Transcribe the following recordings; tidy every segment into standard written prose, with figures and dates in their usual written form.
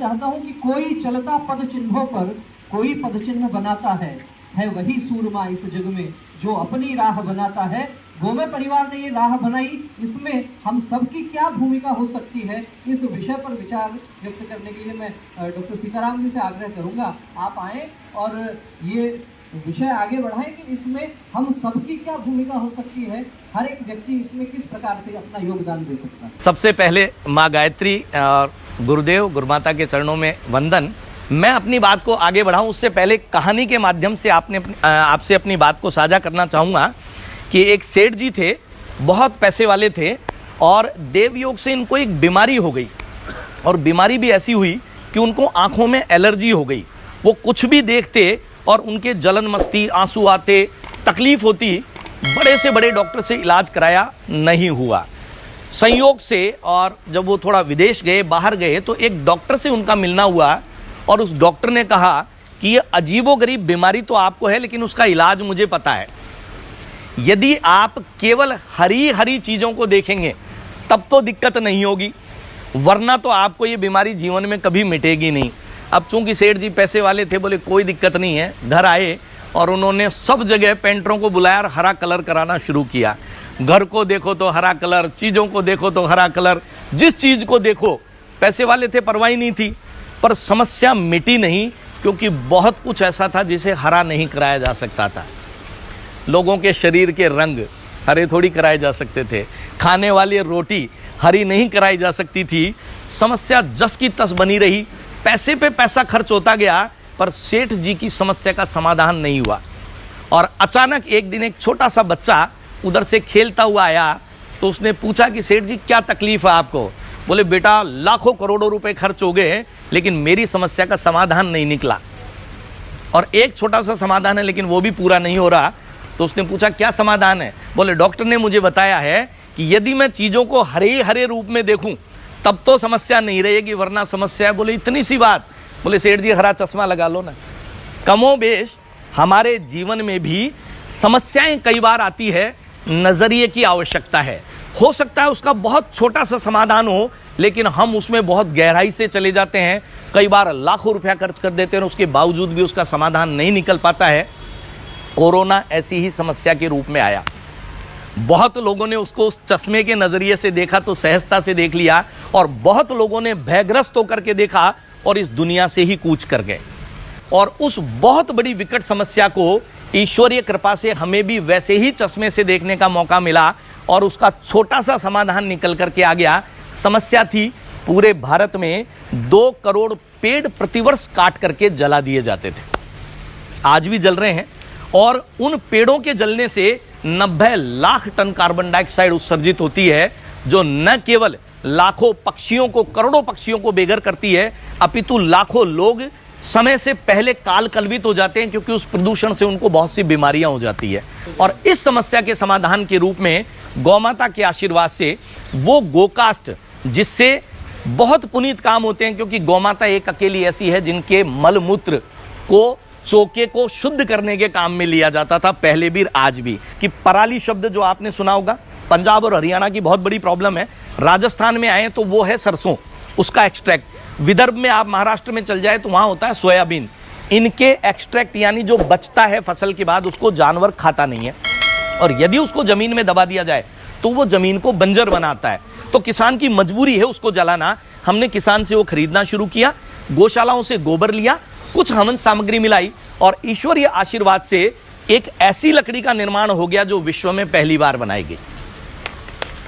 चाहता हूं कि कोई चलता पद चिन्हों पर कोई पद चिन्ह बनाता है वही सूरमा इस जग में जो अपनी राह बनाता है। गोमे परिवार ने ये राह बनाई, इसमें हम सबकी क्या भूमिका हो सकती है, इस विषय पर विचार व्यक्त करने के लिए मैं डॉक्टर सीताराम जी से आग्रह करूंगा आप आए और ये विषय आगे बढ़ाएं कि इसमें हम सबकी क्या भूमिका हो सकती है, हर एक व्यक्ति इसमें किस प्रकार से अपना योगदान दे सकता है। सबसे पहले माँ गायत्री और गुरुदेव गुरुमाता के चरणों में वंदन। मैं अपनी बात को आगे बढ़ाऊं उससे पहले कहानी के माध्यम से आपसे अपनी बात को साझा करना चाहूँगा कि एक सेठ जी थे, बहुत पैसे वाले थे और देवयोग से इनको एक बीमारी हो गई और बीमारी भी ऐसी हुई कि उनको आंखों में एलर्जी हो गई। वो कुछ भी देखते और उनके जलन मस्ती, आंसू आते, तकलीफ होती। बड़े से बड़े डॉक्टर से इलाज कराया, नहीं हुआ। संयोग से और जब वो थोड़ा विदेश गए, बाहर गए, तो एक डॉक्टर से उनका मिलना हुआ और उस डॉक्टर ने कहा कि ये अजीबोगरीब बीमारी तो आपको है लेकिन उसका इलाज मुझे पता है। यदि आप केवल हरी हरी चीज़ों को देखेंगे तब तो दिक्कत नहीं होगी, वरना तो आपको ये बीमारी जीवन में कभी मिटेगी नहीं। अब चूंकि सेठ जी पैसे वाले थे, बोले कोई दिक्कत नहीं है। घर आए और उन्होंने सब जगह पेंटरों को बुलाया और हरा कलर कराना शुरू किया। घर को देखो तो हरा कलर, चीज़ों को देखो तो हरा कलर, जिस चीज़ को देखो। पैसे वाले थे, परवाही नहीं थी, पर समस्या मिटी नहीं क्योंकि बहुत कुछ ऐसा था जिसे हरा नहीं कराया जा सकता था। लोगों के शरीर के रंग हरे थोड़ी कराए जा सकते थे, खाने वाली रोटी हरी नहीं कराई जा सकती थी। समस्या जस की तस बनी रही, पैसे पे पैसा खर्च होता गया, पर सेठ जी की समस्या का समाधान नहीं हुआ। और अचानक एक दिन एक छोटा सा बच्चा उधर से खेलता हुआ आया, तो उसने पूछा कि सेठ जी क्या तकलीफ है आपको। बोले बेटा लाखों करोड़ों रुपए खर्च हो गए लेकिन मेरी समस्या का समाधान नहीं निकला, और एक छोटा सा समाधान है लेकिन वो भी पूरा नहीं हो रहा। तो उसने पूछा क्या समाधान है। बोले डॉक्टर ने मुझे बताया है कि यदि मैं चीज़ों को हरे हरे रूप में देखूं तब तो समस्या नहीं रहेगी, वरना समस्या है। बोले इतनी सी बात। बोले सेठ जी हरा चश्मा लगा लो ना। कमोबेश हमारे जीवन में भी समस्याएं कई बार आती है, नजरिए की आवश्यकता है। हो सकता है उसका बहुत छोटा सा समाधान हो लेकिन हम उसमें बहुत गहराई से चले जाते हैं, कई बार लाखों रुपया खर्च कर देते हैं और उसके बावजूद भी उसका समाधान नहीं निकल पाता है। कोरोना ऐसी ही समस्या के रूप में आया। बहुत लोगों ने उसको उस चश्मे के नजरिए से देखा तो सहजता से देख लिया, और बहुत लोगों ने भयग्रस्त होकर के देखा और इस दुनिया से ही कूच कर गए। और उस बहुत बड़ी विकट समस्या को ईश्वरीय कृपा से हमें भी वैसे ही चश्मे से देखने का मौका मिला और उसका छोटा सा समाधान निकल करके आ गया। समस्या थी पूरे भारत में 2 करोड़ पेड़ प्रतिवर्ष काट करके जला दिए जाते थे, आज भी जल रहे हैं, और उन पेड़ों के जलने से 90 लाख टन कार्बन डाइऑक्साइड उत्सर्जित होती है, जो न केवल लाखों पक्षियों को, करोड़ों पक्षियों को बेघर करती है, अपितु लाखों लोग समय से पहले काल कलवित हो जाते हैं क्योंकि उस प्रदूषण से उनको बहुत सी बीमारियां हो जाती है। और इस समस्या के समाधान के रूप में गौमाता के आशीर्वाद से वो गोकास्ट, जिससे बहुत पुनीत काम होते हैं, क्योंकि गौमाता एक अकेली ऐसी है जिनके मलमूत्र को, चोके को शुद्ध करने के काम में लिया जाता था पहले भी आज भी। कि पराली शब्द जो आपने सुना होगा, पंजाब और हरियाणा की बहुत बड़ी प्रॉब्लम है। राजस्थान में आए तो वो है सरसों, उसका एक्सट्रैक्ट। विदर्भ में आप महाराष्ट्र में चल जाए तो वहां होता है सोयाबीन। इनके एक्सट्रैक्ट यानी जो बचता है फसल के बाद उसको जानवर खाता नहीं है, और यदि उसको जमीन में दबा दिया जाए तो वो जमीन को बंजर बनाता है। तो किसान की मजबूरी है उसको जलाना। हमने किसान से वो खरीदना शुरू किया, गौशालाओं से गोबर लिया, कुछ हवन सामग्री मिलाई, और ईश्वरीय आशीर्वाद से एक ऐसी लकड़ी का निर्माण हो गया जो विश्व में पहली बार बनाई गई,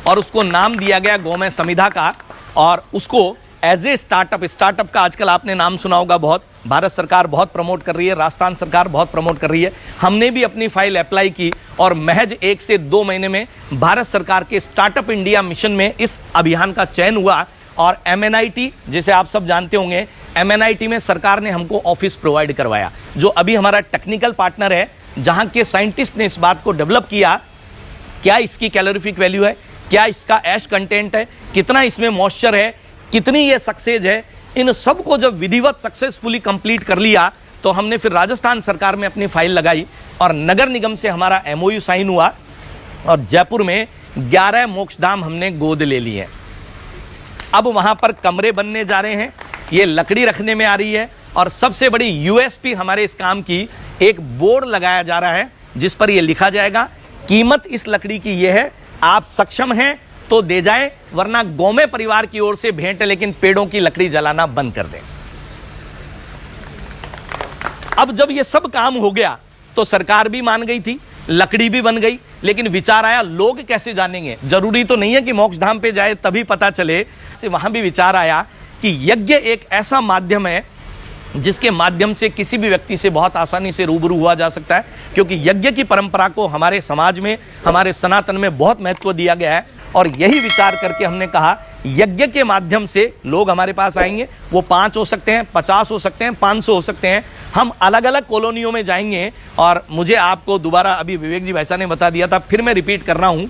और उसको नाम दिया गया गौमय समिधा का। और उसको एज ए स्टार्टअप का आजकल आपने नाम सुना होगा बहुत, भारत सरकार बहुत प्रमोट कर रही है, राजस्थान सरकार बहुत प्रमोट कर रही है। हमने भी अपनी फाइल अप्लाई की और महज 1 से 2 महीने में भारत सरकार के स्टार्टअप इंडिया मिशन में इस अभियान का चयन हुआ। और MNIT, जिसे आप सब जानते होंगे, MNIT में सरकार ने हमको ऑफिस प्रोवाइड करवाया, जो अभी हमारा टेक्निकल पार्टनर है, जहां के साइंटिस्ट ने इस बात को डेवलप किया, क्या इसकी कैलोरीफिक वैल्यू है, क्या इसका ऐश कंटेंट है, कितना इसमें मॉइस्चर है, कितनी ये सक्सेस है। इन सब को जब विधिवत सक्सेसफुली कंप्लीट कर लिया तो हमने फिर राजस्थान सरकार में अपनी फाइल लगाई, और नगर निगम से हमारा MOU साइन हुआ, और जयपुर में 11 मोक्षधाम हमने गोद ले लिए। अब वहां पर कमरे बनने जा रहे हैं, ये लकड़ी रखने में आ रही है। और सबसे बड़ी यूएसपी हमारे इस काम की, एक बोर्ड लगाया जा रहा है जिस पर ये लिखा जाएगा कीमत इस लकड़ी की ये है, आप सक्षम हैं तो दे जाएं, वरना गौमे परिवार की ओर से भेंट है, लेकिन पेड़ों की लकड़ी जलाना बंद कर दें। अब जब ये सब काम हो गया तो सरकार भी मान गई थी, लकड़ी भी बन गई, लेकिन विचार आया लोग कैसे जानेंगे। जरूरी तो नहीं है कि मोक्षधाम पे जाए तभी पता चले, से वहां भी विचार आया कि यज्ञ एक ऐसा माध्यम है जिसके माध्यम से किसी भी व्यक्ति से बहुत आसानी से रूबरू हुआ जा सकता है, क्योंकि यज्ञ की परंपरा को हमारे समाज में, हमारे सनातन में बहुत महत्व दिया गया है। और यही विचार करके हमने कहा यज्ञ के माध्यम से लोग हमारे पास आएंगे, वो 5 हो सकते हैं, 50 हो सकते हैं, 500 हो सकते हैं। हम अलग अलग कॉलोनियों में जाएंगे। और मुझे आपको दोबारा अभी विवेक जी भाईसा ने बता दिया था, फिर मैं रिपीट कर रहा हूं,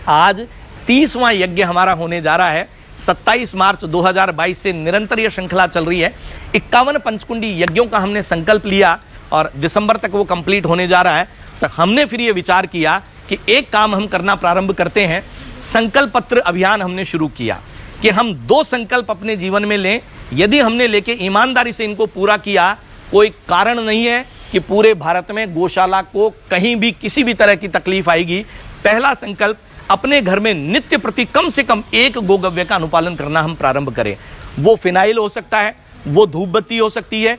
आज 30वां यज्ञ हमारा होने जा रहा है। 27 मार्च 2022 से निरंतर यह श्रृंखला चल रही है। 51 पंचकुंडी यज्ञों का हमने संकल्प लिया और दिसंबर तक वो कंप्लीट होने जा रहा है। तो हमने फिर ये विचार किया कि एक काम हम करना प्रारंभ करते हैं। संकल्प पत्र अभियान हमने शुरू किया कि हम 2 संकल्प अपने जीवन में लें। यदि हमने लेके ईमानदारी से इनको पूरा किया, कोई कारण नहीं है कि पूरे भारत में गौशाला को कहीं भी किसी भी तरह की तकलीफ आएगी। पहला संकल्प, अपने घर में नित्य प्रति कम से कम 1 गोगव्य का अनुपालन करना हम प्रारंभ करें। वो फिनाइल हो सकता है, वो धूप बत्ती हो सकती है।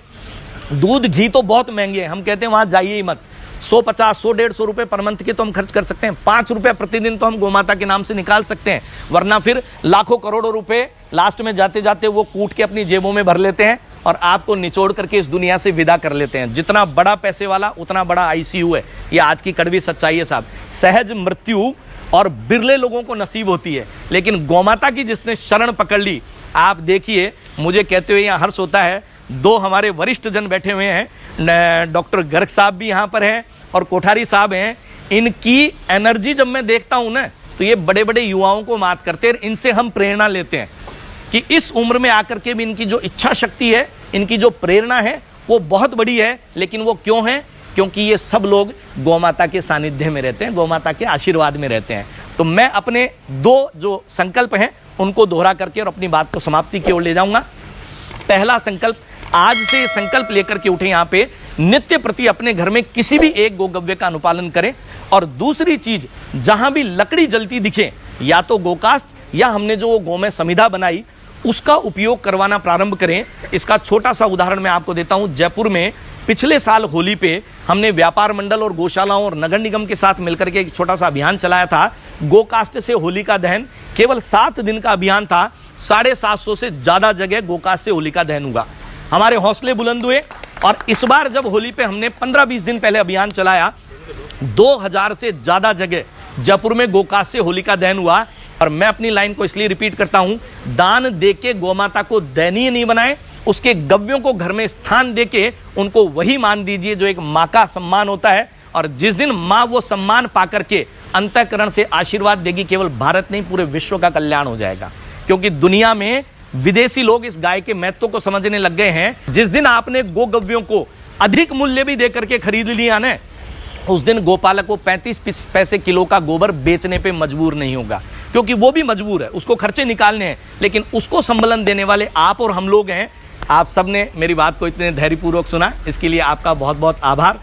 दूध घी तो बहुत महंगे हैं, हम कहते हैं वहां जाइए ही मत। 150, 100, 150 रुपए पर मंथ के तो हम खर्च कर सकते हैं। 5 रुपए प्रतिदिन तो हम गोमाता के नाम से निकाल सकते हैं, वरना फिर लाखों करोड़ों रुपए लास्ट में जाते जाते वो कूट के अपनी जेबों में भर लेते हैं और आपको निचोड़ करके इस दुनिया से विदा कर लेते हैं। जितना बड़ा पैसे वाला उतना बड़ा आईसीयू है। ये आज की कड़वी सच्चाई है साहब। सहज मृत्यु और बिरले लोगों को नसीब होती है, लेकिन गौमाता की जिसने शरण पकड़ ली, आप देखिए, मुझे कहते हुए यहाँ हर्ष होता है। 2 हमारे वरिष्ठ जन बैठे हुए हैं, डॉक्टर गर्ग साहब भी यहाँ पर हैं और कोठारी साहब हैं। इनकी एनर्जी जब मैं देखता हूँ ना, तो ये बड़े बड़े युवाओं को मात करते हैं। इनसे हम प्रेरणा लेते हैं कि इस उम्र में आकर के भी इनकी जो इच्छा शक्ति है, इनकी जो प्रेरणा है, वो बहुत बड़ी है। लेकिन वो क्यों है? क्योंकि ये सब लोग गौमाता के सानिध्य में रहते हैं, गौमाता के आशीर्वाद में रहते हैं। तो मैं अपने 2 जो संकल्प हैं उनको दोहरा करके और अपनी बात को समाप्ति की ओर ले जाऊंगा। पहला संकल्प, आज से संकल्प लेकर के उठे, यहाँ पे नित्य प्रति अपने घर में किसी भी 1 गोगव्य का अनुपालन करें। और दूसरी चीज, जहां भी लकड़ी जलती दिखे, या तो गोकास्ट या हमने जो गोमय समिधा बनाई उसका उपयोग करवाना प्रारंभ करें। इसका छोटा सा उदाहरण मैं आपको देता हूं। जयपुर में पिछले साल होली पे हमने व्यापार मंडल और गौशालाओं और नगर निगम के साथ मिलकर के एक छोटा सा अभियान चलाया था, गोकास्ट से होली का दहन। केवल 7 दिन का अभियान था, 750 से ज्यादा जगह गोकास्ट से होली का दहन हुआ। हमारे हौसले बुलंद हुए। और इस बार जब होली पे हमने 15-20 दिन पहले अभियान चलाया, 2000 से ज्यादा जगह जयपुर में गोकास्ट से होली का दहन हुआ। और मैं अपनी लाइन को इसलिए रिपीट करता हूं, दान देके गौमाता को दयनीय नहीं बनाए, उसके गव्यों को घर में स्थान देके उनको वही मान दीजिए जो एक माँ का सम्मान होता है। और जिस दिन माँ वो सम्मान पाकर के अंतःकरण से आशीर्वाद देगी, केवल भारत नहीं पूरे विश्व का कल्याण हो जाएगा। क्योंकि दुनिया में विदेशी लोग इस गाय के महत्व को समझने लग गए हैं। जिस दिन आपने गोगव्यों को अधिक मूल्य भी देकर के खरीद लिया ना, उस दिन गोपालक को 35 पैसे किलो का गोबर बेचने पे मजबूर नहीं होगा, क्योंकि वो भी मजबूर है, उसको खर्चे निकालने हैं। लेकिन उसको संबलन देने वाले आप और हम लोग हैं। आप सबने मेरी बात को इतने धैर्यपूर्वक सुना, इसके लिए आपका बहुत बहुत आभार।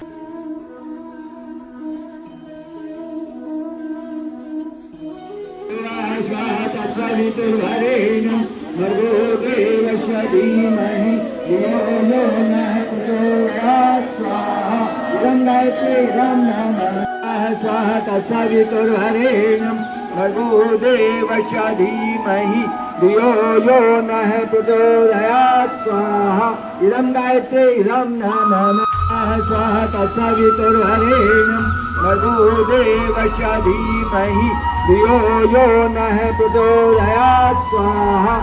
स्वाहा तत्सवितुर्वरेण्यं भर्गो देवस्य धीमहि धियो यो नः प्रचोदयात् स्वाहा इदं गायत्री इदं नमः स्वाहा तत्सवितुर्वरेण्यं भर्गो देवस्य धीमहि धियो यो नः प्रचोदयात् स्वाहा।